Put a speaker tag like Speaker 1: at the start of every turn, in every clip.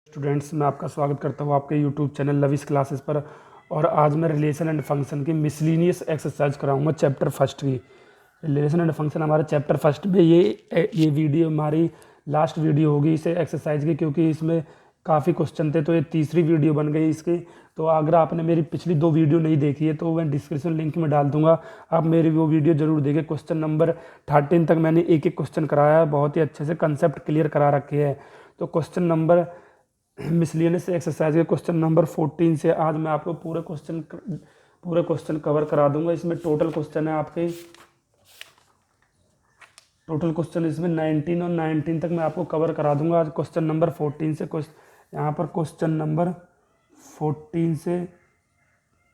Speaker 1: Students, मैं आपका स्वागत करता हूँ आपके यूट्यूब चैनल लविश क्लासेस पर। और आज मैं रिलेशन एंड फंक्शन की मिसलिनियस एक्सरसाइज कराऊंगा चैप्टर फर्स्ट की। रिलेशन एंड फंक्शन हमारे चैप्टर फर्स्ट में ये वीडियो हमारी लास्ट वीडियो होगी इसे एक्सरसाइज की, क्योंकि इसमें काफ़ी क्वेश्चन थे, तो ये तीसरी वीडियो बन गई इसकी। तो अगर आपने मेरी पिछली 2 वीडियो नहीं देखी है तो मैं डिस्क्रिप्शन लिंक में डाल दूंगा, आप मेरी वो वीडियो जरूर देखें। क्वेश्चन नंबर 13 तक मैंने एक एक क्वेश्चन कराया है, बहुत ही अच्छे से कंसेप्ट क्लियर करा रखे हैं। तो क्वेश्चन नंबर मिसलिनियस एक्सरसाइज के क्वेश्चन नंबर 14 से आज मैं आपको पूरे क्वेश्चन कवर करा दूंगा। इसमें टोटल क्वेश्चन है आपके, टोटल क्वेश्चन इसमें 19 और 19 तक मैं आपको कवर करा दूंगा आज। क्वेश्चन नंबर 14 से यहाँ पर क्वेश्चन नंबर 14 से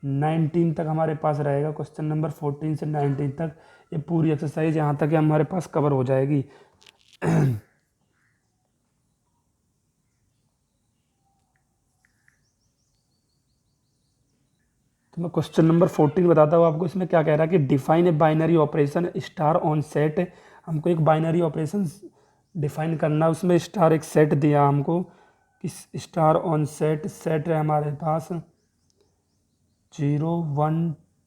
Speaker 1: 19 तक हमारे पास रहेगा। क्वेश्चन नंबर 14 से 19 तक ये पूरी एक्सरसाइज यहाँ तक हमारे पास कवर हो जाएगी। तो मैं क्वेश्चन नंबर 14 बताता हूँ आपको। इसमें क्या कह रहा है कि define a binary operation star on set. हमको एक बाइनरी ऑपरेशन डिफाइन करना, उसमें स्टार एक सेट दिया हमको कि स्टार ऑन सेट है हमारे पास 0 1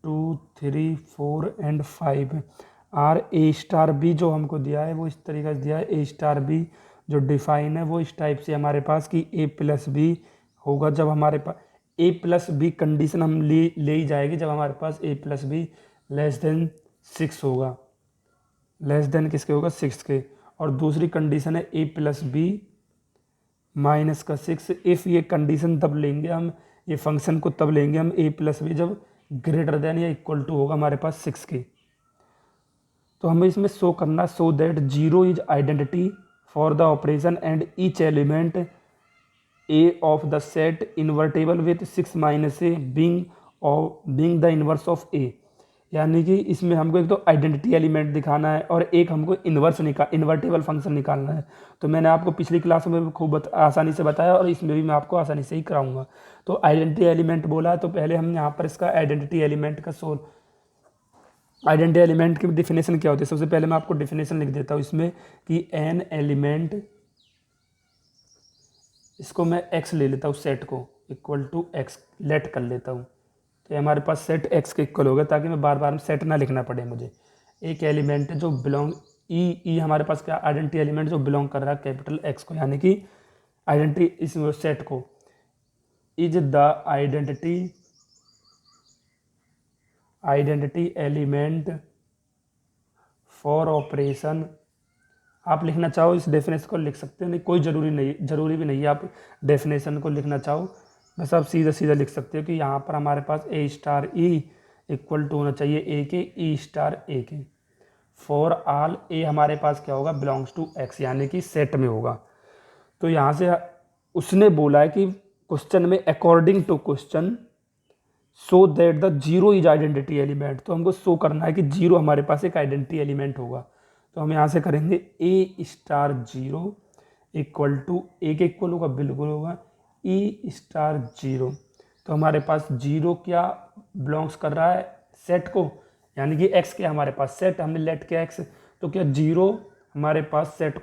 Speaker 1: 2 3 4 and 5 are a star b. जो हमको दिया है वो इस तरीके से दिया है, ए स्टार बी जो डिफाइन है वो इस टाइप से हमारे पास कि ए प्लस बी होगा। जब हमारे पास ए प्लस बी कंडीशन हम ले ही जाएगी जब हमारे पास ए प्लस बी लेस देन 6 होगा, लेस देन किसके होगा 6 के। और दूसरी कंडीशन है ए प्लस बी माइनस का 6। इफ़ ये कंडीशन तब लेंगे हम, ये फंक्शन को तब लेंगे हम ए प्लस बी जब ग्रेटर देन या इक्वल टू होगा हमारे पास 6 के। तो हमें इसमें शो करना, so that 0 is identity for the operation and each element a of the set invertible with 6 minus a being the inverse of a. यानी कि इसमें हमको एक तो आइडेंटिटी एलिमेंट दिखाना है और एक हमको इन्वर्टेबल फंक्शन निकालना है। तो मैंने आपको पिछली क्लास में खूब आसानी से बताया और इसमें भी मैं आपको आसानी से ही कराऊंगा। तो आइडेंटिटी एलिमेंट बोला है, तो पहले हम यहाँ पर इसका आइडेंटिटी एलिमेंट की डिफिनेशन क्या होती है। सबसे पहले मैं आपको डिफिनेशन लिख देता हूँ इसमें कि एन एलिमेंट, इसको मैं x ले लेता हूँ, सेट को इक्वल टू x लेट कर लेता हूँ। तो हमारे पास सेट x के इक्वल होगा, ताकि मैं बार बार सेट ना लिखना पड़े मुझे। एक एलिमेंट है जो बिलोंग ई हमारे पास क्या आइडेंटिटी एलिमेंट जो बिलोंग कर रहा है कैपिटल x को, यानी कि आइडेंटिटी इस सेट को is the identity element for operation. आप लिखना चाहो इस डेफिनेशन को लिख सकते हो, नहीं कोई जरूरी भी नहीं है आप डेफिनेशन को लिखना चाहो, बस आप सीधा लिख सकते हो कि यहाँ पर हमारे पास ए स्टार ई इक्वल टू होना चाहिए ए के, ई स्टार ए के। फॉर ऑल ए हमारे पास क्या होगा, बिलोंग्स टू एक्स, यानी कि सेट में होगा। तो यहाँ से उसने बोला है कि क्वेश्चन में according to question so that the 0 is identity element. तो हमको शो करना है कि 0 हमारे पास एक आइडेंटिटी एलिमेंट होगा। तो हम यहाँ से करेंगे ए स्टार 0 इक्वल टू ए के इक्वल होगा, बिल्कुल होगा ई स्टार 0। तो हमारे पास 0 क्या बिलोंग्स कर रहा है सेट को, यानी कि x क्या हमारे पास सेट, हमने लेट किया x। तो क्या 0 हमारे पास सेट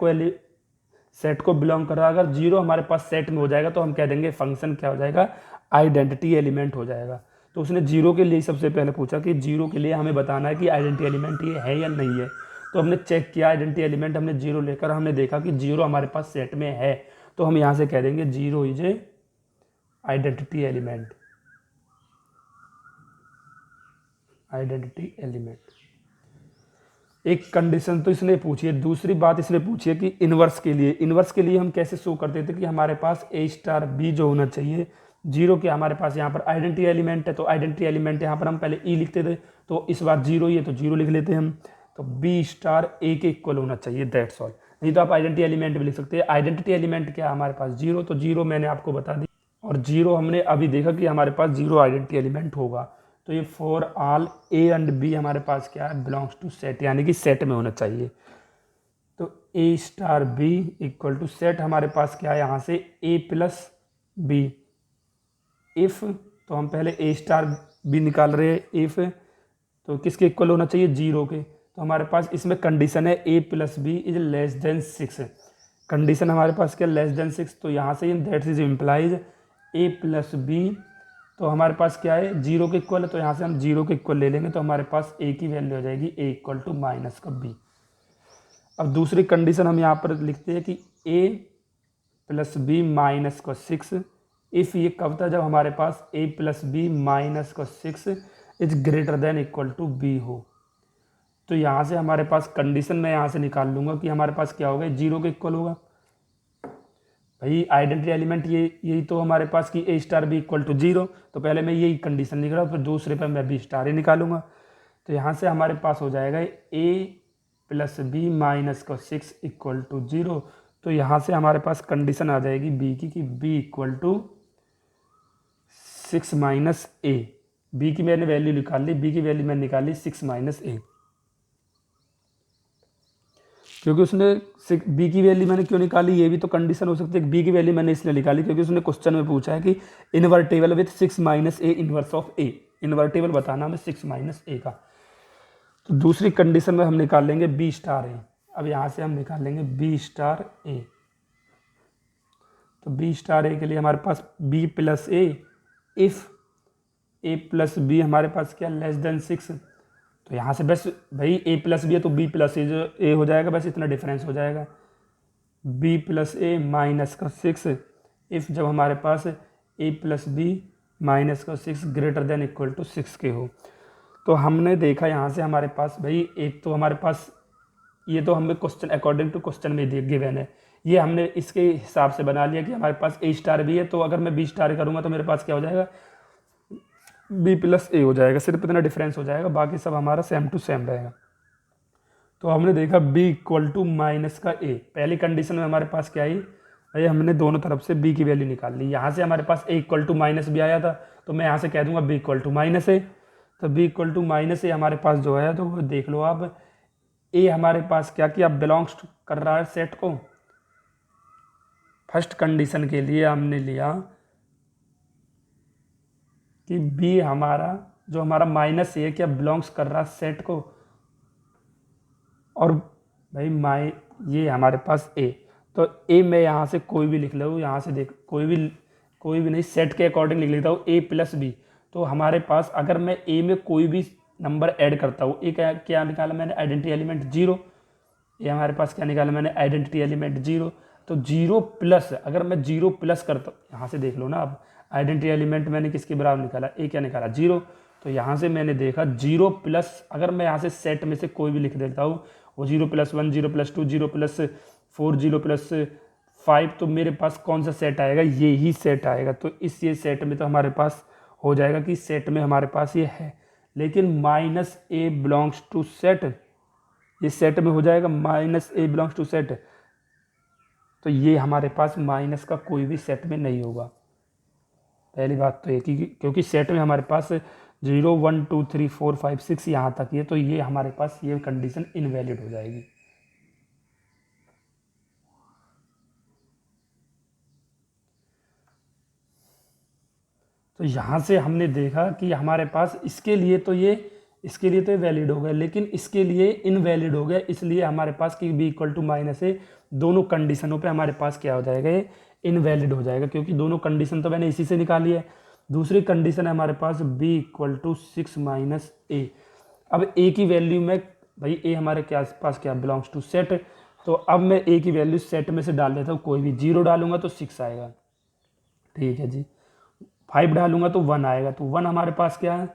Speaker 1: को बिलोंग कर रहा है। अगर 0 हमारे पास सेट में हो जाएगा तो हम कह देंगे फंक्शन क्या हो जाएगा, आइडेंटिटी एलिमेंट हो जाएगा। तो उसने 0 के लिए सबसे पहले पूछा कि 0 के लिए हमें बताना है कि आइडेंटिटी एलिमेंट ये है या नहीं है। तो हमने चेक किया आइडेंटिटी एलिमेंट, हमने 0 लेकर हमने देखा कि 0 हमारे पास सेट में है। तो हम यहाँ से कह देंगे 0 इज ए आइडेंटिटी एलिमेंट, एक कंडीशन तो इसने पूछी है। दूसरी बात इसने पूछी है कि इन्वर्स के लिए हम कैसे शो करते थे कि हमारे पास ए स्टार बी जो होना चाहिए 0 के, हमारे पास यहाँ पर आइडेंटिटी एलिमेंट है। तो आइडेंटिटी एलिमेंट यहाँ पर हम पहले ई लिखते थे, तो इस बार 0 ही है तो 0 लिख लेते हैं हम। तो बी स्टार ए के इक्वल होना चाहिए, दैट्स ऑल। नहीं तो आप आइडेंटिटी एलिमेंट भी लिख सकते हैं। आइडेंटिटी एलिमेंट क्या है हमारे पास 0, तो 0 मैंने आपको बता दी, और 0 हमने अभी देखा कि हमारे पास 0 आइडेंटिटी एलिमेंट होगा। तो ये for all a and b हमारे पास क्या है, बिलोंग्स टू सेट, यानी कि सेट में होना चाहिए। तो a star b equal to set हमारे पास क्या है यहाँ से ए प्लस बी। इफ तो हम पहले ए स्टार बी निकाल रहे हैं, इफ तो किसके इक्वल होना चाहिए 0 के। तो हमारे पास इसमें कंडीशन है a plus b is less than 6, condition हमारे पास क्या, लेस देन 6, तो यहाँ से that is implies a plus b, तो हमारे पास क्या है, 0 के इक्वल है, तो यहाँ से हम 0 के इक्वल ले लेंगे, तो हमारे पास a की वैल्यू हो जाएगी a इक्वल टू माइनस का b। अब दूसरी कंडीशन हम यहाँ पर लिखते हैं कि a प्लस बी माइनस का 6, इफ़ ये कब था, जब हमारे पास a प्लस बी माइनस का 6 is greater than equal to b हो। तो यहाँ से हमारे पास कंडीशन मैं यहाँ से निकाल लूँगा कि हमारे पास क्या होगा, 0 के इक्वल होगा। भाई आइडेंटिटी एलिमेंट यही तो हमारे पास कि a star b equal to 0, तो पहले मैं यही कंडीशन लिख रहा हूँ, फिर दूसरे पर मैं b स्टार ही निकालूंगा। तो यहाँ से हमारे पास हो जाएगा a प्लस बी माइनस का 6 इक्वल टू 0। तो यहाँ से हमारे पास कंडीशन आ जाएगी b की कि b equal to 6 minus a. B की मैंने वैल्यू निकाल ली, b की वैल्यू मैंने निकाली 6 माइनस ए, क्योंकि उसने बी की वैल्यू मैंने क्यों निकाली, ये भी तो कंडीशन हो सकती है। बी की वैल्यू मैंने इसलिए निकाली क्योंकि उसने क्वेश्चन में पूछा है कि invertible with 6 minus A inverse of A, invertible बताना हमें 6 माइनस ए का। तो दूसरी कंडीशन में हम निकाल लेंगे बी स्टार ए। अब यहाँ से हम निकाल लेंगे बी स्टार ए। तो बी स्टार ए के लिए हमारे पास b plus a, if a plus b हमारे पास क्या, लेस देन 6, तो यहाँ से बस भाई a प्लस बी है तो b प्लस ए जो a हो जाएगा, बस इतना डिफरेंस हो जाएगा। b प्लस ए माइनस का 6, इफ़ जब हमारे पास a प्लस बी माइनस का 6 ग्रेटर देन इक्वल टू 6 के हो। तो हमने देखा यहाँ से हमारे पास भाई एक तो हमारे पास ये तो हमें क्वेश्चन अकॉर्डिंग टू क्वेश्चन में गिवन है, ये हमने इसके हिसाब से बना लिया कि हमारे पास a स्टार भी है, तो अगर मैं b स्टार करूँगा तो मेरे पास क्या हो जाएगा, b प्लस ए हो जाएगा, सिर्फ इतना डिफरेंस हो जाएगा, बाकी सब हमारा सेम टू सेम रहेगा। तो हमने देखा b इक्वल टू माइनस का a, पहली कंडीशन में हमारे पास क्या आई, ये हमने दोनों तरफ से b की वैल्यू निकाल ली। यहाँ से हमारे पास a इक्वल टू माइनस भी आया था, तो मैं यहाँ से कह दूंगा b इक्वल टू माइनस ए। तो b इक्वल टू माइनस ए हमारे पास जो है, तो वो देख लो आप, a हमारे पास क्या किया, बिलोंग्स कर रहा है सेट को। फर्स्ट कंडीशन के लिए हमने लिया कि b हमारा जो हमारा माइनस ए क्या बिलोंग्स कर रहा है सेट को, और भाई ये हमारे पास a, तो a मैं यहाँ से कोई भी लिख लूँ, यहाँ से देख कोई भी नहीं, सेट के अकॉर्डिंग लिख लेता हूँ a प्लस बी। तो हमारे पास अगर मैं a में कोई भी नंबर ऐड करता हूँ, a क्या निकाला मैंने, आइडेंटिटी एलिमेंट 0, ये हमारे पास क्या निकाला मैंने, आइडेंटिटी एलिमेंट 0। तो 0 प्लस, अगर मैं 0 प्लस करता हूँ, यहाँ से देख लो ना, अब आइडेंटिटी एलिमेंट मैंने किसके बराबर निकाला, a क्या निकाला 0। तो यहाँ से मैंने देखा 0 प्लस, अगर मैं यहाँ से सेट में से कोई भी लिख देता हूँ, वो 0 प्लस 1, 0 प्लस 2, 0 प्लस 4, 0 प्लस 5, तो मेरे पास कौन सा सेट आएगा, ये ही सेट आएगा। तो इस ये सेट में तो हमारे पास हो जाएगा कि सेट में हमारे पास ये है, लेकिन minus a belongs to set, ये सेट में हो जाएगा, minus a belongs to set, तो ये हमारे पास माइनस का कोई भी सेट में नहीं होगा। पहली बात तो ये कि क्योंकि सेट में हमारे पास 0, 1, 2, 3, 4, 5, 6 यहाँ तक ये, तो ये हमारे पास ये कंडीशन इनवैलिड हो जाएगी। तो यहाँ से हमने देखा कि हमारे पास इसके लिए तो ये वैलिड हो गया, लेकिन इसके लिए इनवैलिड हो गया, इसलिए हमारे पास कि b इक्वल टू माइनस ए, दोनों कंडीशनों पे हमारे पास क्या हो जाएगा, ये इनवैलिड हो जाएगा, क्योंकि दोनों कंडीशन तो मैंने इसी से निकाली है। दूसरी कंडीशन है हमारे पास b इक्वल टू 6 माइनस ए। अब a की वैल्यू में, भाई a हमारे के आसपास क्या बिलोंग्स टू सेट, तो अब मैं a की वैल्यू सेट में से डाल देता हूँ, कोई भी 0 डालूंगा तो 6 आएगा, ठीक है जी। 5 डालूंगा तो 1 आएगा, तो 1 हमारे पास क्या है,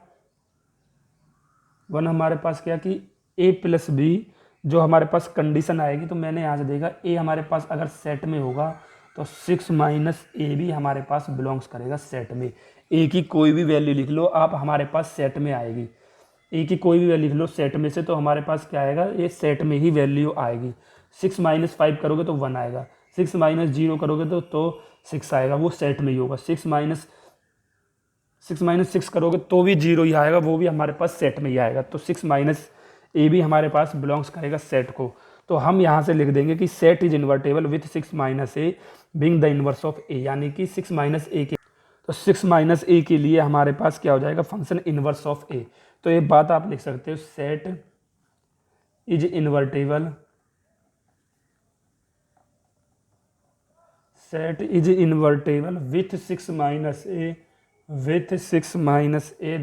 Speaker 1: 1 हमारे पास क्या कि a प्लस बी जो हमारे पास कंडीशन आएगी, तो मैंने यहाँ से देखा a हमारे पास अगर सेट में होगा तो 6 माइनस ए भी हमारे पास बिलोंग्स करेगा सेट में। a की कोई भी वैल्यू लिख लो आप, हमारे पास सेट में आएगी, a की कोई भी वैल्यू लिख लो सेट में से, तो हमारे पास क्या आएगा, ये सेट में ही वैल्यू आएगी। 6 माइनस 5 करोगे तो 1 आएगा, 6 माइनस 0 करोगे तो 6 आएगा, वो सेट में ही होगा। 6 माइनस 6 करोगे तो भी 0 ही आएगा, वो भी हमारे पास सेट में ही आएगा। तो 6 माइनस ए भी हमारे पास बिलोंग्स करेगा सेट को। तो हम यहाँ से लिख देंगे कि set is invertible with 6 minus a being the inverse of a, यानी कि 6 माइनस ए के, तो 6 माइनस ए के लिए हमारे पास क्या हो जाएगा, फंक्शन इनवर्स ऑफ ए। तो ये बात आप लिख सकते हो, set is invertible set is invertible with 6 minus a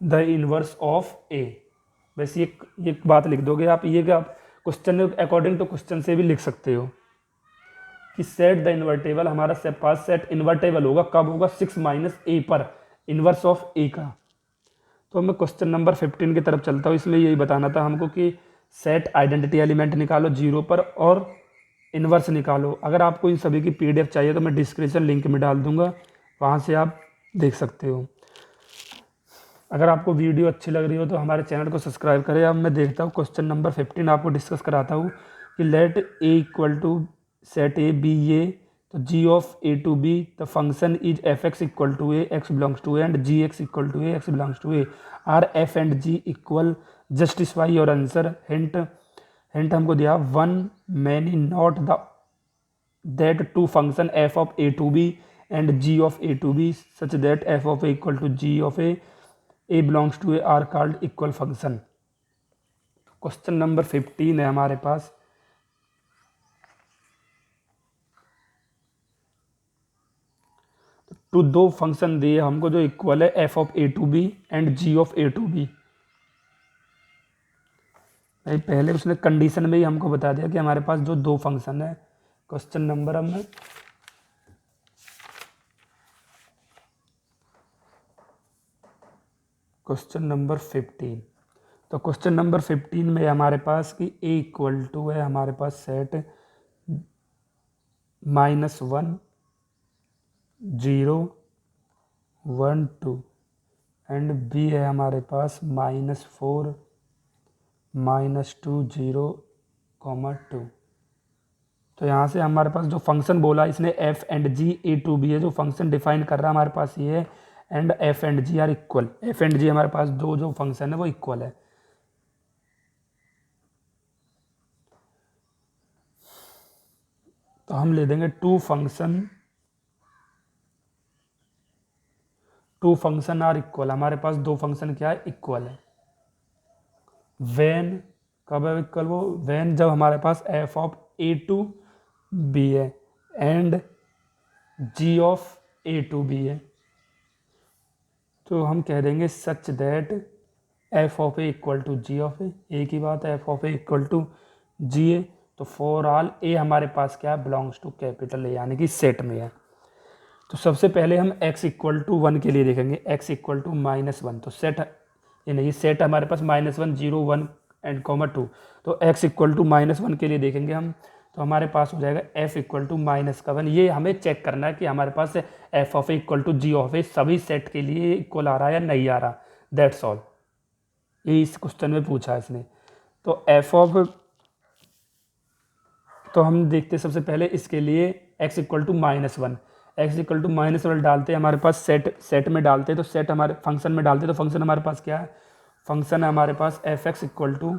Speaker 1: the inverse of a. वैसे ये बात लिख दोगे आप, ये क्या आप क्वेश्चन अकॉर्डिंग टू क्वेश्चन से भी लिख सकते हो कि सेट द इन्वर्टेबल, हमारा पास सेट इन्वर्टेबल होगा कब होगा, 6 माइनस ए पर, इनवर्स ऑफ ए का। तो मैं क्वेश्चन नंबर 15 की तरफ चलता हूँ। इसमें यही बताना था हमको कि सेट आइडेंटिटी एलिमेंट निकालो 0 पर और इन्वर्स निकालो। अगर आपको इन सभी की पीडीएफ चाहिए तो मैं डिस्क्रिप्शन लिंक में डाल दूंगा, वहाँ से आप देख सकते हो। अगर आपको वीडियो अच्छी लग रही हो तो हमारे चैनल को सब्सक्राइब करें। अब मैं देखता हूँ क्वेश्चन नंबर 15 आपको डिस्कस कराता हूँ कि let a equal to set a b a, तो g of a to b the function is f x equal to a x belongs to a and g x equal to a x belongs to a are f and g equal, justify your answer. Hint हमको दिया one many not the that two function f of a to b and g of a to b such that f of a equal to g of a belongs to a are called equal function. Question number 15 है हमारे पास। तो दो function दिए हमको जो equal है f of a to b and g of a to b. पहले उसने कंडीशन में ही हमको बता दिया कि हमारे पास जो दो फंक्शन है। क्वेश्चन नंबर में क्वेश्चन नंबर 15, तो क्वेश्चन नंबर 15 में हमारे पास कि ए इक्वल टू है हमारे पास सेट -1 0 1 2 एंड बी है हमारे पास -4 -2 0 2। तो यहाँ से हमारे पास जो फंक्शन बोला इसने f and g a to b है, जो फंक्शन डिफाइन कर रहा है हमारे पास ये है and f and g are equal. F and g हमारे पास जो फंक्शन है वो इक्वल है। तो हम ले देंगे टू फंक्शन आर इक्वल। हमारे पास दो फंक्शन क्या है, इक्वल है। वेन कब है इक्वल, वो वेन जब हमारे पास f of a to b है and g of a to b है। तो हम कह देंगे such that f of a equal to g of a की बात है, f of a equal to g a. तो फॉर ऑल ए हमारे पास क्या है, बिलोंग्स टू कैपिटल ए, यानी कि सेट में है। तो सबसे पहले हम x इक्वल टू 1 के लिए देखेंगे, x इक्वल टू -1। तो सेट ये नहीं, सेट हमारे पास -1 0 1 एंड (2). तो x इक्वल टू -1 के लिए देखेंगे हम, तो हमारे पास हो जाएगा f इक्वल टू -1। ये हमें चेक करना है कि हमारे पास f of a equal to g of a सभी सेट के लिए इक्वल आ रहा है या नहीं आ रहा। दैट्स ऑल, ये इस क्वेश्चन में पूछा है इसने। तो तो हम देखते सबसे पहले इसके लिए x equal to -1, x equal to -1 डालते हैं हमारे पास सेट में डालते हैं, तो सेट हमारे फंक्शन में डालते हैं। तो फंक्शन हमारे पास क्या है, फंक्शन है हमारे पास f x equal to,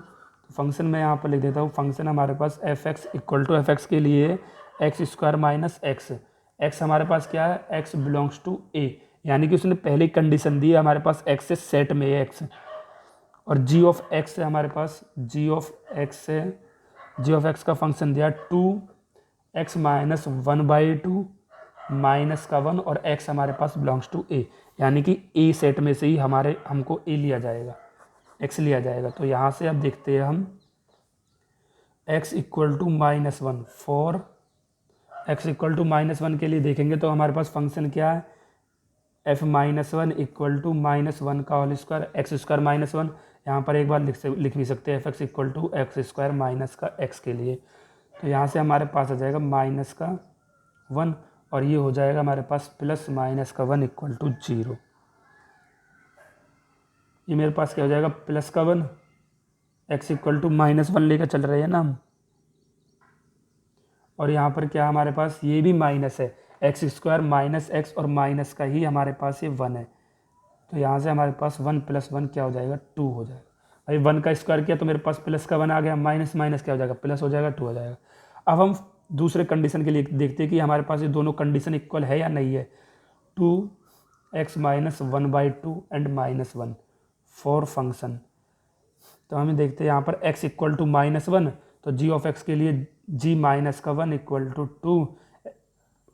Speaker 1: function में यहाँ पर लिख देता हूँ, फंक्शन हमारे पास f x equal to f x के लिए x square minus x. X हमारे पास क्या है, एक्स बिलोंग्स टू ए, यानी कि उसने पहली कंडीशन दी है हमारे पास एक्स से सेट में है एक्स। और जी ऑफ एक्स है हमारे पास, जी ऑफ एक्स है, जी ऑफ एक्स का फंक्शन दिया 2x माइनस 1/2 -1 और x हमारे पास बिलोंग्स टू ए, यानी कि ए सेट में से ही हमको ए लिया जाएगा, x लिया जाएगा। तो यहाँ से अब देखते हैं हम x equal to -1 for x equal to -1 के लिए देखेंगे तो हमारे पास फंक्शन क्या है, f-1 इक्वल टू -1 का होल स्क्वायर एक्स स्क्वायर -1। यहाँ पर एक बार लिख भी सकते हैं f(x) equal to x square minus का x के लिए। तो यहाँ से हमारे पास आ जाएगा -1 और ये हो जाएगा हमारे पास +(-1) इक्वल टू 0। ये मेरे पास क्या हो जाएगा, +1, x इक्वल टू -1 लेकर चल रहे हैं ना हम, और यहाँ पर क्या हमारे पास ये भी माइनस है, एक्स स्क्वायर माइनस एक्स और माइनस का ही हमारे पास ये 1 है। तो यहाँ से हमारे पास 1 + 1 क्या हो जाएगा, 2 हो जाएगा। भाई 1 का स्क्वायर किया तो मेरे पास +1 आ गया, माइनस माइनस क्या हो जाएगा, प्लस हो जाएगा, 2 हो जाएगा। अब हम दूसरे कंडीशन के लिए देखते हैं कि हमारे पास ये दोनों कंडीशन इक्वल है या नहीं है। 2x minus 1/2 and -1 for function. तो हमें देखते हैं यहाँ पर x इक्वल टू -1, तो जी ऑफ एक्स के लिए जी माइनस का 1 इक्वल टू 2,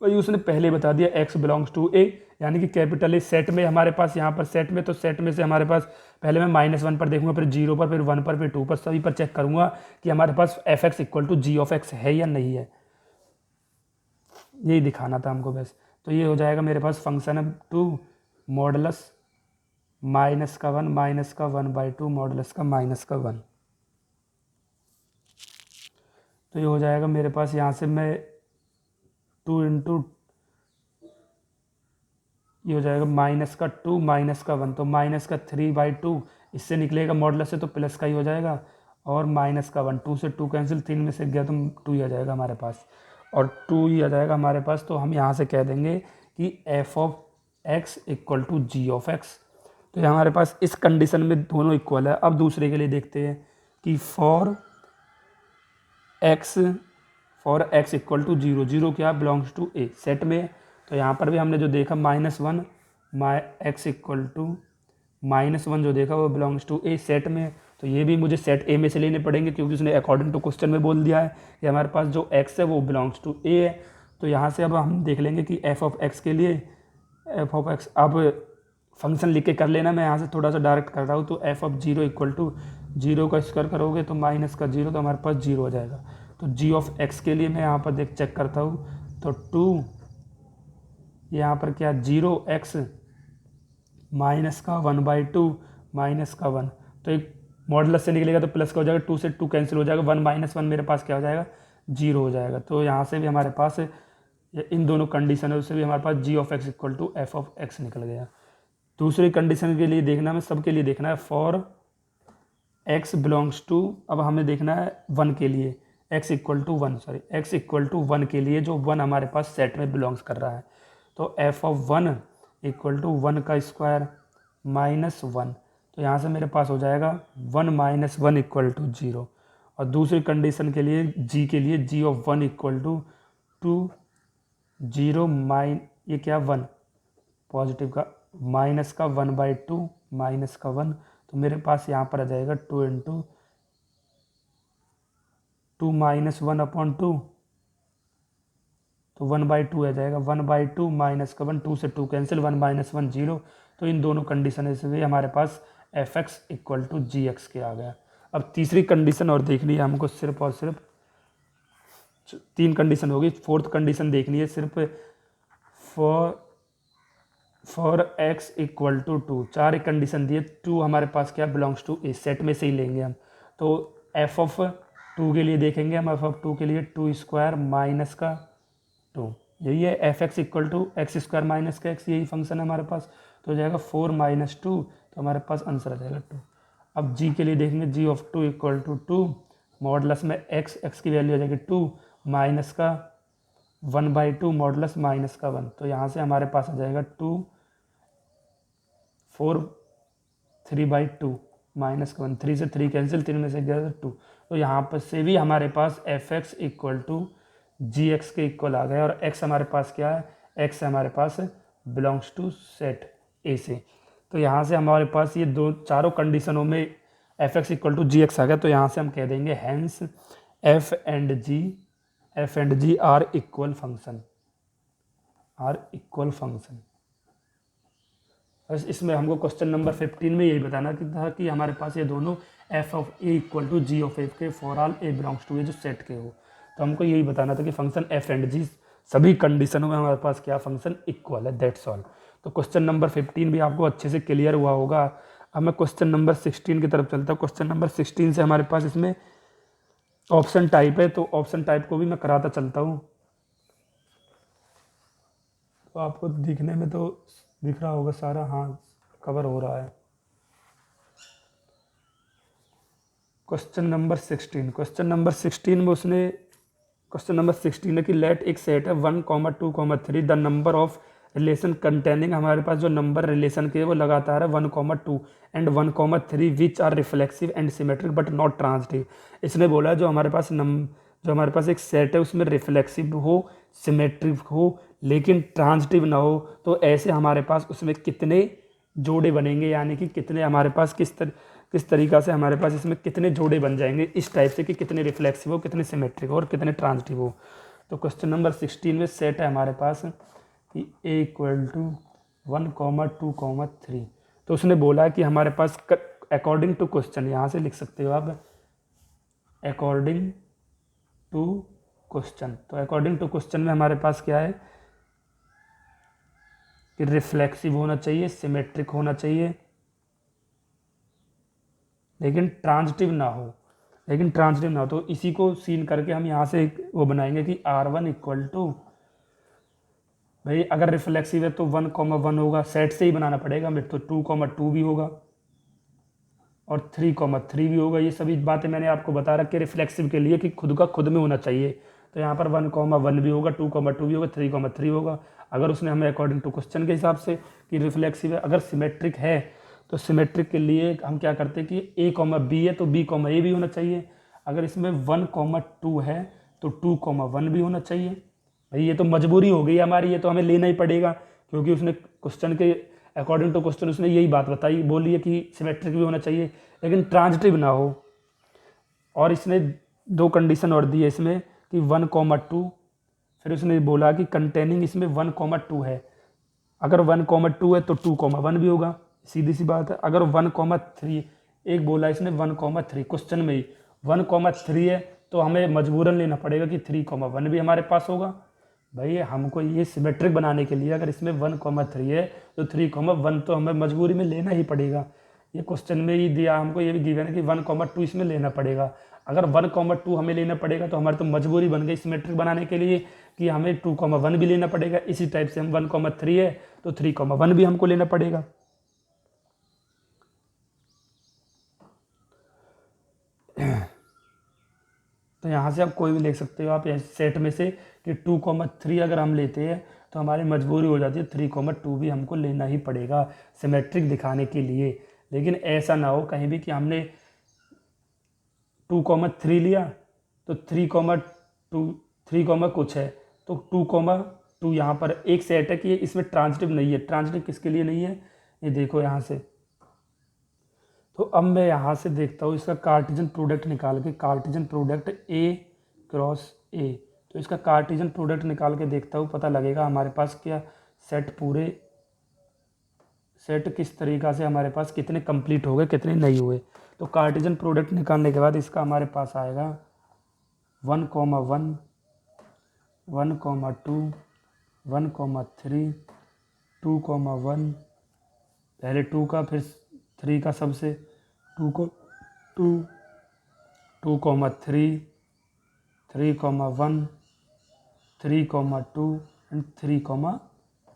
Speaker 1: वही उसने पहले बता दिया एक्स बिलोंग्स टू ए, यानी कि कैपिटल ए सेट में हमारे पास, यहाँ पर सेट में, तो सेट में से हमारे पास पहले मैं -1 पर देखूंगा, फिर 0 पर, फिर 1 पर, फिर 2 पर, सभी पर चेक करूंगा कि हमारे पास f x equal to g of x है या नहीं है। यही दिखाना था हमको बस। तो ये हो जाएगा मेरे पास फंक्शन है 2 मॉडलस माइनस का 1 माइनस का 1/2 मॉडलस का -1। तो ये हो जाएगा मेरे पास, यहाँ से मैं 2 इंटू, ये हो जाएगा माइनस का 2 माइनस का 1, तो माइनस का 3/2, इससे निकलेगा मॉडलस से तो प्लस का ही हो जाएगा, और माइनस का 1, 2 से 2 कैंसिल, 3 में से गया तो 2 ही आ जाएगा हमारे पास, और 2 ही आ जाएगा हमारे पास। तो हम यहाँ से कह देंगे कि f of x equal to g of x. तो ये हमारे पास इस कंडीशन में दोनों इक्वल है। अब दूसरे के लिए देखते हैं कि फॉर एक्स इक्वल टू 0, 0 क्या बिलोंग्स टू ए, सेट में। तो यहाँ पर भी हमने जो देखा -1 एक्स इक्वल टू -1 जो देखा वो बिलोंग्स टू ए, सेट में। तो ये भी मुझे सेट ए में से लेने पड़ेंगे, क्योंकि उसने अकॉर्डिंग टू क्वेश्चन में बोल दिया है कि हमारे पास जो एक्स है वो बिलोंग्स टू ए है। तो यहाँ से अब हम देख लेंगे कि एफ ऑफ एक्स के लिए एफ ऑफ एक्स, अब फंक्शन लिख के कर लेना, मैं यहाँ से थोड़ा सा डायरेक्ट कर रहा हूँ। तो एफ ऑफ 0 इक्वल टू 0 का स्क्वायर करोगे तो माइनस का 0, तो हमारे पास 0 हो जाएगा। तो जी ऑफ एक्स के लिए मैं यहाँ पर देख चेक करता हूँ, तो 2 यहाँ पर क्या 0x माइनस का 1/2 माइनस का 1, तो एक मॉडुलस से निकलेगा तो प्लस का हो जाएगा, 2 से 2 कैंसिल हो जाएगा, 1 - 1 मेरे पास क्या हो जाएगा 0 हो जाएगा। तो यहाँ से भी हमारे पास इन दोनों कंडीशनों से भी हमारे पास g of x equal to f of x निकल गया। दूसरी कंडीशन के लिए देखना, मैं सबके लिए देखना है, फॉर एक्स बिलोंग्स टू, अब हमें देखना है 1 के लिए, एक्स इक्वल टू 1 के लिए जो 1 हमारे पास सेट में बिलोंग्स कर रहा है। तो एफ ऑफ 1 इक्वल टू 1 का स्क्वायर -1, तो यहाँ से मेरे पास हो जाएगा 1 - 1 इक्वल टू 0। और दूसरी कंडीशन के लिए जी के लिए जी ऑफ 1 इक्वल टू 2 0 ये क्या 1 पॉजिटिव का माइनस का 1/2 माइनस का 1, तो मेरे पास यहाँ पर आ जाएगा 2 इंटू 2 - 1/2, तो 1/2 आ जाएगा, 1/2 माइनस का 1, 2 से 2 कैंसिल, 1 - 1 0। तो इन दोनों कंडीशन से भी हमारे पास f x equal to g x के आ गया। अब तीसरी कंडीशन और देखनी है हमको, सिर्फ और सिर्फ 3 कंडीशन होगी, फोर्थ कंडीशन देखनी है सिर्फ, फॉर एक्स इक्वल टू 2, 4 एक कंडीशन दी है, 2 हमारे पास क्या बिलोंग्स टू ए, सेट में से ही लेंगे हम। तो एफ ऑफ 2 के लिए देखेंगे हम, एफ ऑफ 2 के लिए 2 स्क्वायर माइनस का 2, यही है f x equal to x square minus का एक्स, यही फंक्शन है हमारे पास। तो हो जाएगा 4 - 2, तो हमारे पास आंसर आ जाएगा 2। अब जी के लिए देखेंगे, जी ऑफ 2 इक्वल टू 2 मॉडलस में एक्स की वैल्यू आ जाएगी 2 माइनस का 1/2 मॉडलस माइनस का 1, तो यहाँ से हमारे पास आ जाएगा 2 4 3/2 माइनस का 1, 3 से 3 कैंसिल, 3 में से गया 2। तो यहाँ पर से भी हमारे पास f x equal to g x के इक्वल आ गया, और एक्स हमारे पास क्या है, एक्स हमारे पास बिलोंग्स टू सेट ए से। तो यहाँ से हमारे पास ये चारों कंडीशनों में f x equal to g x आ गया। तो यहाँ से हम कह देंगे hence f and g are equal function, बस इसमें हमको क्वेश्चन नंबर 15 में यही बताना था कि हमारे पास ये दोनों f of a equal to g of f के for all a belongs to a जो सेट के हो। तो हमको यही बताना था कि फंक्शन एफ एंड जी सभी कंडीशनों में हमारे पास क्या फंक्शन इक्वल है, दैट्स ऑल। तो क्वेश्चन नंबर 15 भी आपको अच्छे से क्लियर हुआ होगा। अब मैं क्वेश्चन नंबर 16 की तरफ चलता हूँ। क्वेश्चन नंबर 16 से हमारे पास इसमें ऑप्शन टाइप है, तो ऑप्शन टाइप को भी मैं कराता चलता हूँ। तो आपको दिखने में तो दिख रहा होगा सारा, हाँ कवर हो रहा है। क्वेश्चन नंबर 16 में उसने क्वेश्चन नंबर 16 है कि लेट एक सेट है 1, 2, 3 the number of relation containing, हमारे पास जो नंबर रिलेशन के वो लगातार है 1, 2 and 1, 3 which are reflexive and symmetric but not transitive. इसने बोला जो हमारे पास एक सेट है उसमें रिफ्लेक्सिव हो, सिमेट्रिक हो, लेकिन ट्रांजिटिव ना हो, तो ऐसे हमारे पास उसमें कितने जोड़े बनेंगे, यानी कि कितने हमारे पास किस तरीक़ा से हमारे पास इसमें कितने जोड़े बन जाएंगे इस टाइप से कि कितने रिफ्लेक्सिव हो, कितने सिमेट्रिक हो और कितने ट्रांजिटिव हो। तो क्वेश्चन नंबर 16 में सेट है हमारे पास कि a इक्वल टू 1, 2, 3। तो उसने बोला कि हमारे पास अकॉर्डिंग टू क्वेश्चन, यहाँ से लिख सकते हो आप अकॉर्डिंग टू क्वेश्चन। तो अकॉर्डिंग टू क्वेश्चन में हमारे पास क्या है कि रिफ्लेक्सिव होना चाहिए, सिमेट्रिक होना चाहिए, लेकिन ट्रांजिटिव ना हो। तो इसी को सीन करके हम यहाँ से एक वो बनाएंगे कि R1 इक्वल टू, भाई अगर रिफ्लेक्सिव है तो 1, 1 होगा, सेट से ही बनाना पड़ेगा मेरे, तो 2, 2 भी होगा और 3, 3 भी होगा। ये सभी बातें मैंने आपको बता रखी है रिफ्लेक्सिव के लिए कि खुद का खुद में होना चाहिए। तो यहाँ पर 1, 1 भी होगा, 2, 2 भी होगा, 3, 3 होगा। अगर उसने हमें अकॉर्डिंग टू क्वेश्चन के हिसाब से कि रिफ्लेक्सिव है। अगर सिमेट्रिक है तो सिमेट्रिक के लिए हम क्या करते हैं कि a, b है तो b, a भी होना चाहिए। अगर इसमें 1, 2 है तो 2, 1 भी होना चाहिए। भाई ये तो मजबूरी हो गई हमारी, ये तो हमें लेना ही पड़ेगा, क्योंकि उसने क्वेश्चन के अकॉर्डिंग टू क्वेश्चन उसने यही बात बताई, बोली है कि सिमेट्रिक भी होना चाहिए लेकिन ट्रांजिटिव ना हो। और इसने 2 कंडीशन और दी है इसमें कि 1, 2, फिर उसने बोला कि कंटेनिंग इसमें 1, 2 है। अगर 1, 2 है तो 2, 1 भी होगा, सीधी सी बात है। अगर 1, 3, एक बोला इसने 1, 3 क्वेश्चन में ही 1, 3 है तो हमें मजबूरन लेना पड़ेगा कि 3, 1 भी हमारे पास होगा। भाई हमको ये सिमेट्रिक बनाने के लिए अगर इसमें 1, 3 है तो 3, 1 तो हमें मजबूरी में लेना ही पड़ेगा। ये क्वेश्चन में ही दिया हमको, ये भी गिवन है कि 1, 2 इसमें लेना पड़ेगा। अगर 1, 2 हमें लेना पड़ेगा तो हमारी तो मजबूरी बन गई सिमेट्रिक बनाने के लिए कि हमें 2, 1 भी लेना पड़ेगा। इसी टाइप से हम 1, 3 है तो 3, 1 भी हमको लेना पड़ेगा। तो यहाँ से आप कोई भी लिख सकते हो आप सेट में से कि 2, 3 अगर हम लेते हैं तो हमारी मजबूरी हो जाती है 3, 2 भी हमको लेना ही पड़ेगा सिमेट्रिक दिखाने के लिए। लेकिन ऐसा ना हो कहीं भी कि हमने 2, 3 लिया तो 3, 2, 3, कुछ है तो 2, 2 यहाँ पर एक सेट है कि इसमें ट्रांजिटिव नहीं है। ट्रांजिटिव किसके लिए नहीं है, ये देखो यहाँ से। तो अब मैं यहाँ से देखता हूँ इसका कार्टेशियन प्रोडक्ट निकाल के, Cartesian product A cross A। तो इसका कार्टेशियन प्रोडक्ट निकाल के देखता हूँ, पता लगेगा हमारे पास क्या सेट किस तरीक़ा से हमारे पास कितने कंप्लीट हो गए कितने नहीं हुए। तो कार्टेशियन प्रोडक्ट निकालने के बाद इसका हमारे पास आएगा 1, 1, 1, 2, 1, 3, 2, 1, पहले 2 का फिर 3 का सबसे 2, 2, 3, 3, 1, 3, 2 एंड 3,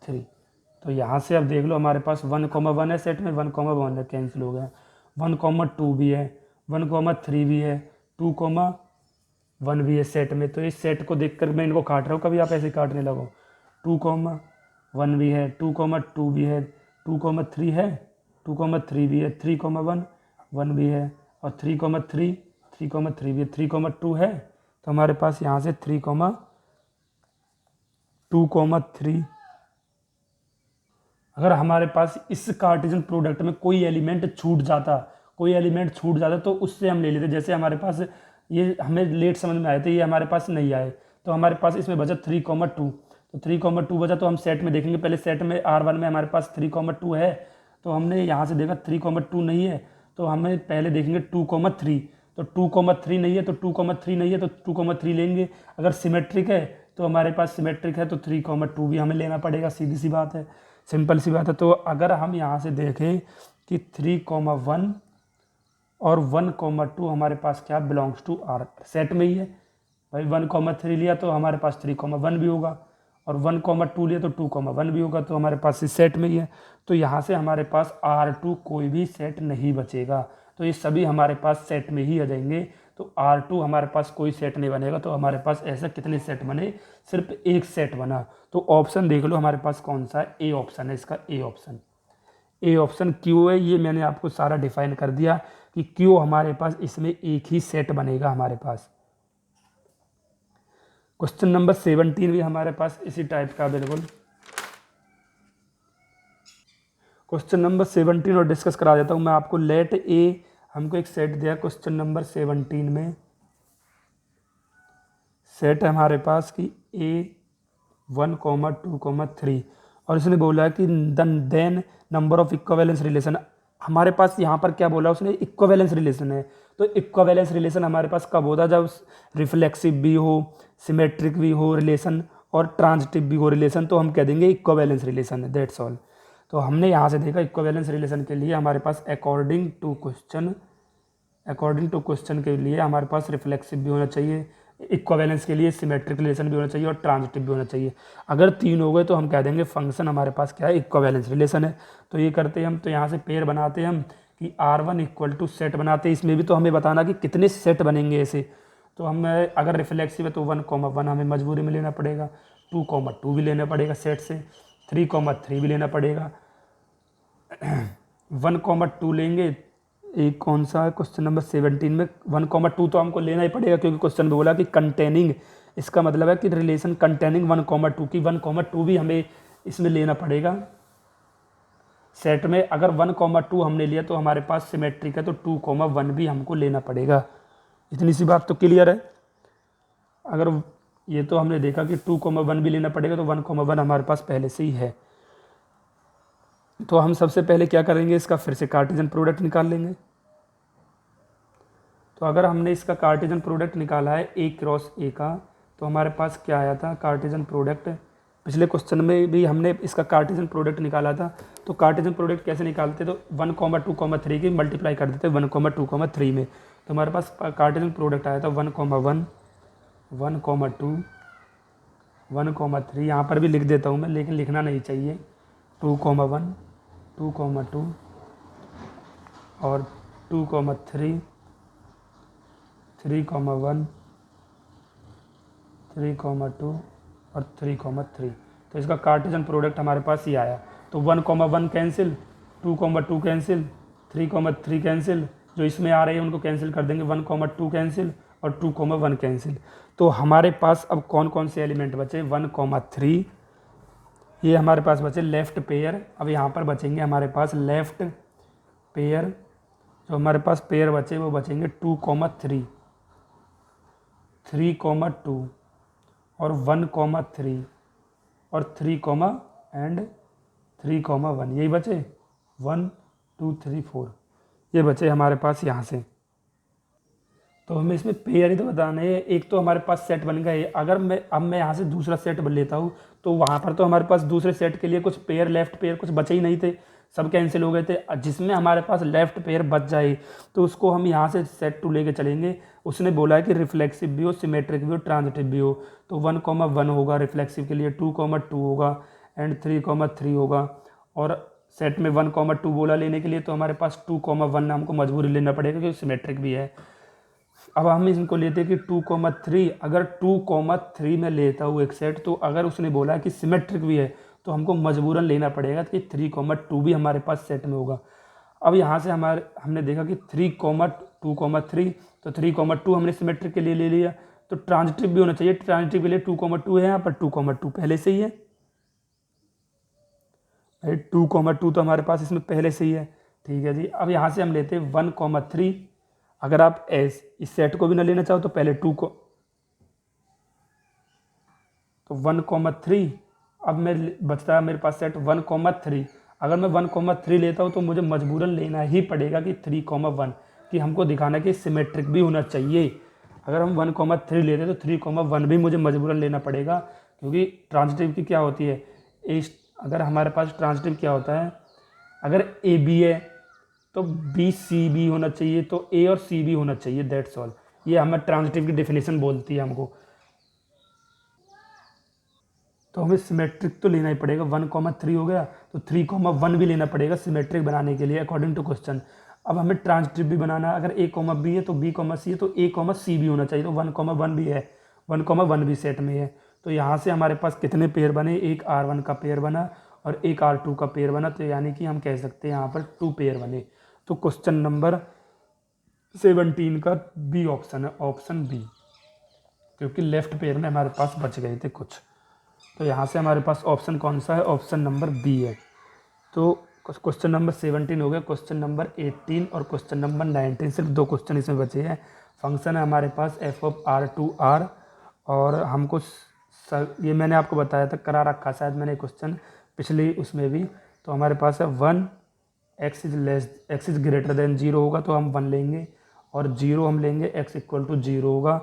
Speaker 1: 3। तो यहाँ से अब देख लो हमारे पास 1, 1 है सेट में, 1, 1 कैंसिल हो गया, 1, 2 भी है, 1, 3 भी है, 2, 1 भी है सेट में। तो इस सेट को देखकर मैं इनको काट रहा हूँ, कभी आप ऐसे काटने लगो। 2, 1 भी है, 2, 2 भी है, 2, 3 है, 2, 3 भी है, 3, 1 भी है और 3, 3, 3 भी है, 3, 2 है। तो हमारे पास यहाँ से 3, 2, 3। अगर हमारे पास इस कार्टेशियन प्रोडक्ट में कोई एलिमेंट छूट जाता तो उससे हम ले लेते। जैसे हमारे पास ये हमें लेट समझ में आए थे, ये हमारे पास नहीं आए, तो हमारे पास इसमें बचा 3, 2। तो 3, 2 बचा, तो हम सेट में देखेंगे। पहले सेट में R1 में हमारे पास 3, 2 है, तो हमने यहाँ से देखा 3, 2 नहीं है, तो हमें पहले देखेंगे 2, 3। तो 2, 3 नहीं है तो 2, 3 नहीं है तो 2, 3 लेंगे। अगर सिमेट्रिक है तो हमारे पास सिमेट्रिक है तो 3, 2 भी हमें लेना पड़ेगा, सीधी सी बात है, सिंपल सी बात है। तो अगर हम यहाँ से देखें कि 3, 1 और 1, 2 हमारे पास क्या बिलोंग्स टू R सेट में ही है। भाई 1, 3 लिया तो हमारे पास 3, 1 भी होगा और 1, 2 लिया तो 2, 1 भी होगा, तो हमारे पास इस सेट में ही है। तो यहाँ से हमारे पास R2 कोई भी सेट नहीं बचेगा, तो ये सभी हमारे पास सेट में ही आ जाएंगे। तो R2 हमारे पास कोई सेट नहीं बनेगा। तो हमारे पास ऐसा कितने सेट बने, सिर्फ एक सेट बना। तो ऑप्शन देख लो हमारे पास कौन सा है, ए ऑप्शन है इसका, ए ऑप्शन क्यों है, ये मैंने आपको सारा डिफाइन कर दिया कि क्यों हमारे पास इसमें एक ही सेट बनेगा हमारे पास। क्वेश्चन नंबर 17 भी हमारे पास इसी टाइप का बिल्कुल। क्वेश्चन नंबर 17 और डिस्कस करा देता हूँ मैं आपको। लेट ए हमको एक सेट दिया क्वेश्चन नंबर 17 में। सेट है हमारे पास कि A1, 2, 3 और इसने बोला कि then number of equivalence relation. हमारे पास यहाँ पर क्या बोला उसने, इक्विवेलेंस रिलेशन है। तो इक्विवेलेंस रिलेशन हमारे पास कब होता है, जब रिफ्लेक्सिव भी हो, सिमेट्रिक भी हो रिलेशन और ट्रांजिटिव भी हो रिलेशन, तो हम कह देंगे इक्विवेलेंस रिलेशन है, दैट्स ऑल। तो हमने यहाँ से देखा इक्विवेलेंस रिलेशन के लिए हमारे पास अकॉर्डिंग टू क्वेश्चन के लिए हमारे पास रिफ्लेक्सिव भी होना चाहिए, इक्विवेलेंस के लिए सिमेट्रिक रिलेशन भी होना चाहिए और ट्रांजिटिव भी होना चाहिए। अगर तीन हो गए तो हम कह देंगे फंक्शन हमारे पास क्या है, इक्विवेलेंस रिलेशन है। तो ये करते हैं हम, तो यहाँ से पेयर बनाते हैं हम कि R1 इक्वल टू सेट बनाते हैं। इसमें भी तो हमें बताना कि कितने सेट बनेंगे ऐसे। तो हम अगर रिफ्लेक्सिव है तो 1, 1 हमें मजबूरी में लेना पड़ेगा, 2, 2 भी लेना पड़ेगा सेट से, 3, 3 भी लेना पड़ेगा, 1, 2 लेंगे। एक कौन सा है क्वेश्चन नंबर 17 में 1, 2 तो हमको लेना ही पड़ेगा, क्योंकि क्वेश्चन में बोला कि कंटेनिंग, इसका मतलब है कि रिलेशन कंटेनिंग 1, 2 की 1, 2 भी हमें इसमें लेना पड़ेगा सेट में। अगर 1, 2 हमने लिया तो हमारे पास सिमेट्रिक है, तो 2, 1 भी हमको लेना पड़ेगा। इतनी सी बात तो क्लियर है। अगर ये तो हमने देखा कि 2, 1 भी लेना पड़ेगा, तो 1, 1 हमारे पास पहले से ही है। तो हम सबसे पहले क्या करेंगे, इसका फिर से कार्टेशियन प्रोडक्ट निकाल लेंगे। तो अगर हमने इसका कार्टेशियन प्रोडक्ट निकाला है A क्रॉस A का, तो हमारे पास क्या आया था कार्टेशियन प्रोडक्ट। पिछले क्वेश्चन में भी हमने इसका कार्टेशियन प्रोडक्ट निकाला था। तो कार्टेशियन प्रोडक्ट कैसे निकालते, तो 1, 2, 3 की मल्टीप्लाई कर देते 1, 2, 3 में। तो हमारे पास कार्टेशियन प्रोडक्ट आया था 1, 1, 1, 2, 1, 3। यहाँ पर भी लिख देता हूँ मैं, लेकिन लिखना नहीं चाहिए। 2, 1, 2, 2 और 2, 3, 3, 1, 3, 2 और 3, 3। तो इसका कार्टेशियन प्रोडक्ट हमारे पास ये आया। तो 1, 1 कैंसिल, 2, 2 कैंसिल, 3, 3 कैंसिल, जो इसमें आ रहे हैं उनको कैंसिल कर देंगे, 1, 2 कैंसिल और 2, 1 कैंसिल। तो हमारे पास अब कौन कौन से एलिमेंट बचे, 1, 3 ये हमारे पास बचे लेफ्ट पेयर। अब यहाँ पर बचेंगे हमारे पास लेफ्ट पेयर, जो हमारे पास पेयर बचे वो बचेंगे 2, 3, 3, 2 और 1, 3 और 3, 1 यही बचे, 1, 2, 3, 4 ये बचे हमारे पास यहाँ से। तो हमें इसमें पेयर ही तो बताना है। एक तो हमारे पास सेट बन गए। अगर मैं यहाँ से दूसरा सेट बन लेता हूँ, तो वहाँ पर तो हमारे पास दूसरे सेट के लिए कुछ पेयर, लेफ्ट पेयर कुछ बचे ही नहीं थे, सब कैंसिल हो गए थे। जिसमें हमारे पास लेफ्ट पेयर बच जाए तो उसको हम यहाँ से सेट 2 लेके चलेंगे। उसने बोला है कि रिफ्लेक्सिव भी हो, सिमेट्रिक भी हो, ट्रांजिटिव भी हो। तो 1, 1 होगा रिफ्लेक्सिव के लिए, 2, 2 होगा एंड 3, 3 होगा। और सेट में 1, 2 बोला लेने के लिए, तो हमारे पास 2, 1 हमको मजबूरी लेना पड़ेगा क्योंकि सिमेट्रिक भी है। अब हम इनको लेते हैं कि 2, 3। अगर 2, 3 में लेता हूँ एक सेट, तो अगर उसने बोला कि सिमेट्रिक भी है तो हमको मजबूरन लेना पड़ेगा कि 3, 2 भी हमारे पास सेट में होगा। अब यहाँ से हमने देखा कि 3, 2, 3, तो 3, 2 हमने सिमेट्रिक के लिए ले लिया, तो ट्रांजिटिव भी होना चाहिए। ट्रांजिटिव के लिए 2, 2 है, यहाँ पर 2, 2 पहले से ही है। 2, 2 तो हमारे पास इसमें पहले से ही है, ठीक है जी। अब यहाँ से हम लेते हैं 1, 3। अगर आप इस सेट को भी ना लेना चाहो तो पहले 2 को, तो 1, 3। अब मैं बचता है मेरे पास सेट 1, 3। अगर मैं 1, 3 लेता हूँ तो मुझे मजबूरन लेना ही पड़ेगा कि 3, 1 कि हमको दिखाना कि सिमेट्रिक भी होना चाहिए। अगर हम 1, 3 लेते हैं तो 3, 1 भी मुझे मजबूरन लेना पड़ेगा, क्योंकि ट्रांजिटिव की क्या होती है, अगर हमारे पास ट्रांजिटिव क्या होता है, अगर ए बी है तो बी सी भी होना चाहिए, तो ए और सी भी होना चाहिए, दैट्स ऑल। ये हमें ट्रांजिटिव की डेफिनेशन बोलती है हमको। तो हमें सिमेट्रिक तो लेना ही पड़ेगा। 1, 3 हो गया, तो 3, 1 भी लेना पड़ेगा सिमेट्रिक बनाने के लिए अकॉर्डिंग टू क्वेश्चन। अब हमें ट्रांजिटिव भी बनाना है। अगर ए बी है तो बी सी है, तो ए सी भी होना चाहिए। तो 1, 1 भी है, 1, 1 भी सेट में है। तो यहाँ से हमारे पास कितने पेयर बने, एक R1 का पेयर बना और एक R2 का पेयर बना। तो यानी कि हम कह सकते हैं यहाँ पर 2 पेयर बने। तो क्वेश्चन नंबर 17 का बी ऑप्शन है, ऑप्शन बी, क्योंकि लेफ्ट पेयर में हमारे पास बच गए थे कुछ। तो यहाँ से हमारे पास ऑप्शन कौन सा है, ऑप्शन नंबर बी है। तो क्वेश्चन नंबर 17 हो गया, क्वेश्चन नंबर 18 और क्वेश्चन नंबर 19, सिर्फ 2 क्वेश्चन इसमें बचे हैं। फंक्शन है हमारे पास f of R to R, और हमको ये मैंने आपको बताया था, करा रखा शायद मैंने क्वेश्चन पिछली उसमें भी। तो हमारे पास है 1 एक्स इज ग्रेटर देन 0 होगा तो हम 1 लेंगे, और 0 हम लेंगे एक्स इक्वल टू 0 होगा,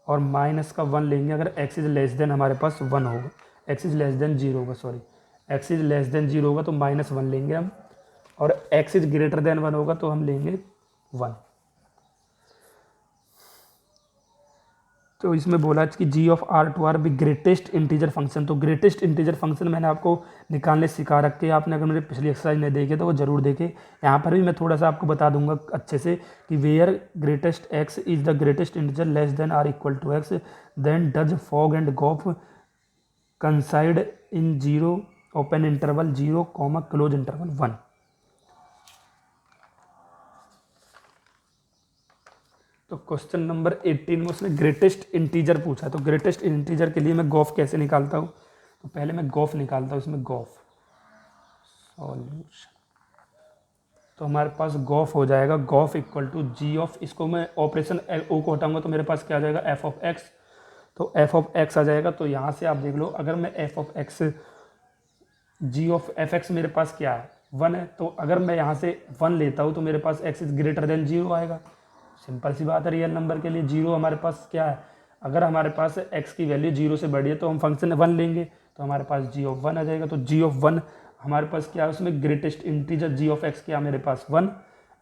Speaker 1: और माइनस का 1 लेंगे अगर एक्स इज लेस देन हमारे पास 1 होगा, एक्स इज लेस देन 0 होगा, sorry x is less then 0 होगा तो -1 लेंगे हम, और एक्स इज ग्रेटर देन 1 होगा तो हम लेंगे 1। तो इसमें बोला कि जी ऑफ आर टू आर भी ग्रेटेस्ट इंटीजर फंक्शन। तो ग्रेटेस्ट इंटीजर फंक्शन मैंने आपको निकालने सिखा रखे हैं, आपने अगर मेरी पिछली एक्सरसाइज नहीं देखे तो वो जरूर देखें। यहाँ पर भी मैं थोड़ा सा आपको बता दूंगा अच्छे से कि where greatest x is the greatest integer less than or equal to x, then does fog and gof coincide in 0 open interval 0 close interval 1। तो क्वेश्चन नंबर 18 में उसने ग्रेटेस्ट इंटीजर पूछा है। तो ग्रेटेस्ट इंटीजर के लिए मैं गॉफ कैसे निकालता हूँ, तो पहले मैं गॉफ निकालता हूँ इसमें, गॉफ सॉल्यूशन। तो हमारे पास गॉफ हो जाएगा gof equal to g of, इसको मैं ऑपरेशन ओ को हटाऊंगा तो मेरे पास क्या आ जाएगा एफ ऑफ एक्स। तो एफ ऑफ एक्स आ जाएगा। तो यहाँ से आप देख लो, अगर मैं f of x g of f x मेरे पास क्या है 1 है, तो अगर मैं यहाँ से 1 लेता हूँ तो मेरे पास एक्स इज ग्रेटर देन 0 आएगा। सिंपल सी बात है, रियल नंबर के लिए 0 हमारे पास क्या है, अगर हमारे पास x की वैल्यू 0 से बड़ी है तो हम फंक्शन 1 लेंगे, तो हमारे पास g ऑफ 1 आ जाएगा। तो g ऑफ 1 हमारे पास क्या है, उसमें greatest integer g of x क्या मेरे पास 1,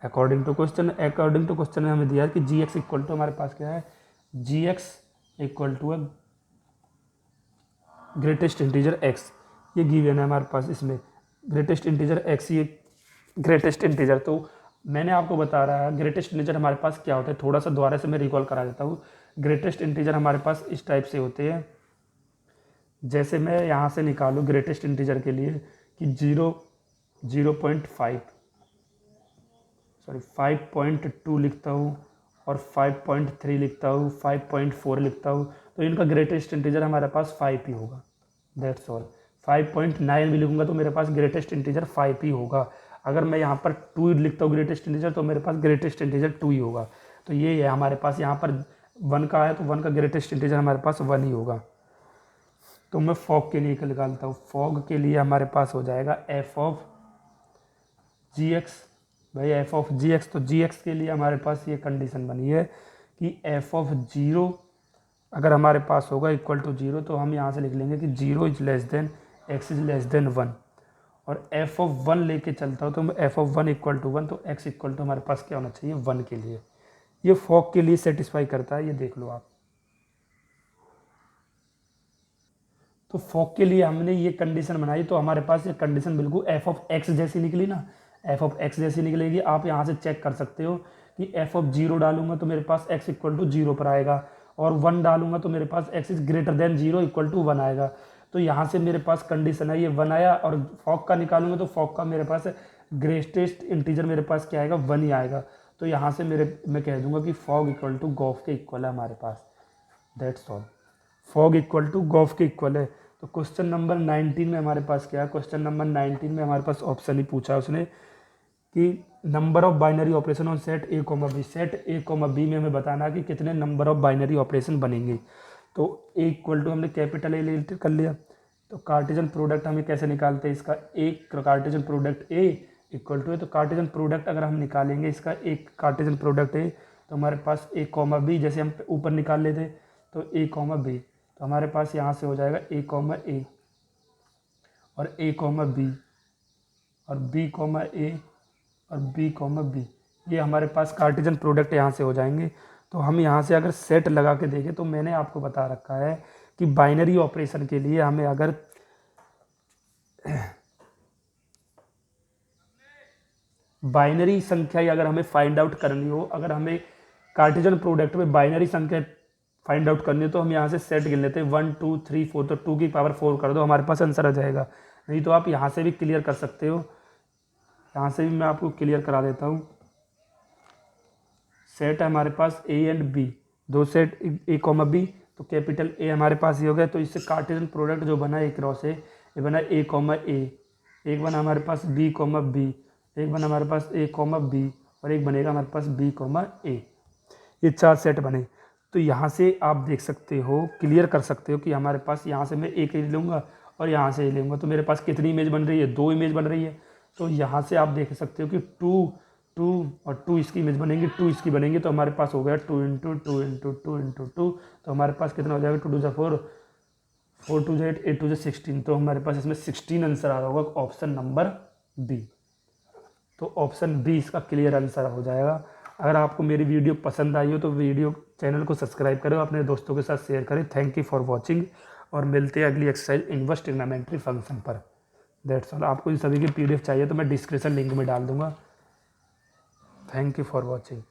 Speaker 1: अकॉर्डिंग टू क्वेश्चन में हमें दिया है कि जी एक्स इक्वल टू हमारे पास क्या है, g x equal to greatest integer x, ये गिवन है हमारे पास इसमें ग्रेटेस्ट इंटीजर x, ये ग्रेटेस्ट इंटीजर। तो मैंने आपको बता रहा है ग्रेटेस्ट इंटीजर हमारे पास क्या होता है, थोड़ा सा दोबारा से मैं रिकॉल करा देता हूँ। ग्रेटेस्ट इंटीजर हमारे पास इस टाइप से होते हैं, जैसे मैं यहाँ से निकालूँ ग्रेटेस्ट इंटीजर के लिए कि 0.5 सॉरी 5.2 लिखता हूँ, और 5.3 लिखता हूँ, 5.4 लिखता हूँ, तो इनका ग्रेटेस्ट इंटीजर हमारे पास 5 ही होगा, दैट्स ऑल। 5.9 भी लिखूंगा तो मेरे पास ग्रेटेस्ट इंटीजर 5 ही होगा। अगर मैं यहाँ पर 2 लिखता हूँ ग्रेटेस्ट इंटीजर तो मेरे पास ग्रेटेस्ट इंटीजर 2 ही होगा। तो ये है हमारे पास, यहाँ पर 1 का है तो 1 का ग्रेटेस्ट इंटीजर हमारे पास 1 ही होगा। तो मैं फॉग के लिए निकालता हूँ, फॉग के लिए हमारे पास हो जाएगा एफ ऑफ जी एक्स, भाई एफ ऑफ जी एक्स। तो जी एक्स के लिए हमारे पास ये कंडीशन बनी है कि एफ ऑफ 0 अगर हमारे पास होगा इक्वल टू 0, तो हम यहाँ से लिख लेंगे कि 0 is less then x is less then 1, और एफ ऑफ 1 लेके चलता हूँ तो मैं एफ ऑफ 1 इक्वल टू 1, तो एक्स इक्वल टू हमारे पास क्या होना चाहिए 1 के लिए। ये फॉग के लिए सेटिस्फाई करता है, ये देख लो आप। तो फॉग के लिए हमने ये कंडीशन बनाई, तो हमारे पास ये कंडीशन बिल्कुल एफ ऑफ एक्स जैसी निकली ना, एफ ऑफ एक्स जैसी निकलेगी। आप यहाँ से चेक कर सकते हो कि एफ ऑफ 0 डालूंगा तो मेरे पास एक्स इक्वल टू 0 पर आएगा, और 1 डालूंगा तो मेरे पास x is greater than 0 equal to 1 आएगा। तो यहाँ से मेरे पास कंडीशन है ये 1 आया, और फॉग का निकालूंगा तो फॉग का मेरे पास ग्रेटेस्ट इंटीजर मेरे पास क्या आएगा 1 ही आएगा। तो यहाँ से मैं कह दूंगा कि फॉग इक्वल टू गॉफ के इक्वल है हमारे पास, that's all. Fog equal to gof के इक्वल है। तो क्वेश्चन नंबर 19 में हमारे पास क्या है, क्वेश्चन नंबर 19 में हमारे पास ऑप्शन ही पूछा है उसने कि number of binary operation on set a comma b, set a comma b में हमें बताना है कि कितने नंबर ऑफ बाइनरी ऑपरेशन बनेंगे। तो ए इक्वल टू हमने कैपिटल ए ले कर लिया, तो कार्टेशियन प्रोडक्ट हमें कैसे निकालते हैं इसका, एक cartesian product a equal to है, तो कार्टेशियन प्रोडक्ट अगर हम निकालेंगे इसका एक कार्टेशियन प्रोडक्ट ए, तो हमारे पास ए कॉमा बी जैसे हम ऊपर निकाल लेते, तो ए कॉमा बी, तो हमारे पास यहाँ से हो जाएगा ए कॉमा ए, और ए कॉमा बी, और बी कॉमा ए, और बी कॉमा बी, ये हमारे पास कार्टेशियन प्रोडक्ट यहाँ से हो जाएंगे। तो हम यहाँ से अगर सेट लगा के देखें तो मैंने आपको बता रखा है कि बाइनरी ऑपरेशन के लिए हमें अगर बाइनरी संख्या ही अगर हमें फाइंड आउट करनी हो, अगर हमें कार्टेशियन प्रोडक्ट में बाइनरी संख्या फाइंड आउट करनी है तो हम यहाँ से सेट गिन लेते हैं 1 2 3 4, तो 2 की पावर 4 कर दो हमारे पास आंसर आ जाएगा। नहीं तो आप यहाँ से भी क्लियर कर सकते हो, यहाँ से भी मैं आपको क्लियर करा देता हूँ। सेट है हमारे पास ए एंड बी, दो सेट ए कॉमा बी, तो कैपिटल ए हमारे पास ये हो गया। तो इससे कार्टेशियन प्रोडक्ट जो बना एक क्रॉस है, ये बना ए कॉमा ए, एक बना हमारे पास बी कॉमा बी, एक बना हमारे पास ए कॉमा बी, और एक बनेगा हमारे पास बी कॉमा ए। ये 4 सेट बने। तो यहाँ से आप देख सकते हो, क्लियर कर सकते हो कि हमारे पास यहाँ से मैं एक ले लूँगा और यहाँ से ले लूँगा, तो मेरे पास कितनी इमेज बन रही है, 2 इमेज बन रही है। तो यहाँ से आप देख सकते हो कि 2 और 2 इसकी इमेज बनेंगी, 2 इसकी बनेंगी, तो हमारे पास हो गया 2 इंटू 2 इंटू 2 इंटू 2। तो हमारे पास कितना हो जाएगा, 2 टू 4, 4 टू 8, 8 टू 16। तो हमारे पास इसमें 16 आंसर आ रहा होगा, ऑप्शन नंबर बी। तो ऑप्शन बी इसका क्लियर आंसर हो जाएगा। अगर आपको मेरी वीडियो पसंद आई हो तो वीडियो चैनल को सब्सक्राइब करो, अपने दोस्तों के साथ शेयर करें। थैंक यू फॉर वॉचिंग, और मिलते हैं अगली एक्सरसाइज इनवर्स ट्रिग्नोमेट्री फंक्शन पर। That's all. आपको इन सभी की PDF चाहिए तो मैं डिस्क्रिप्शन लिंक में डाल दूंगा। Thank you for watching.